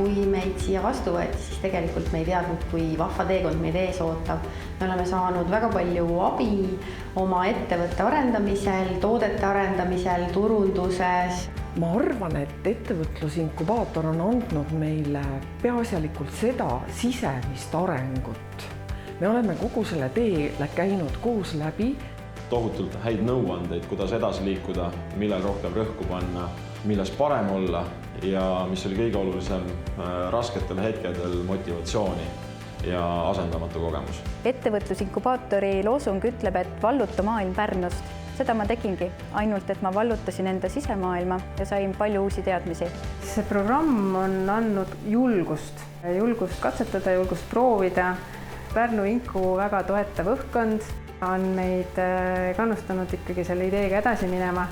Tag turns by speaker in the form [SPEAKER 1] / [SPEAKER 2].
[SPEAKER 1] kui meid siia vastu võeti, siis tegelikult me ei teadnud, kui vahva teekond meid ees ootab. Me oleme saanud väga palju abi oma ettevõtte arendamisel, toodete arendamisel, turunduses.
[SPEAKER 2] Ma arvan, et ettevõtlusinkubaator on andnud meile peaasjalikult seda sisemist arengut. Me oleme kogu selle tee käinud koos läbi.
[SPEAKER 3] Tohutult häid nõuandeid, kuidas edasi liikuda, millel rohkem rõhku panna, milles parem olla ja mis oli kõige olulisem, rasketel hetkedel motivatsiooni ja asendamatu kogemus.
[SPEAKER 4] Ettevõtlusinkubaatori loosung ütleb, et valluta maailm Pärnust. Seda ma tegingi, ainult et ma vallutasin enda sisemaailma ja sain palju uusi teadmisi.
[SPEAKER 5] See programm on andnud julgust katsetada, julgust proovida. Pärnu Inku väga toetav õhkkond on meid kannustanud ikkagi selle ideega edasi minema.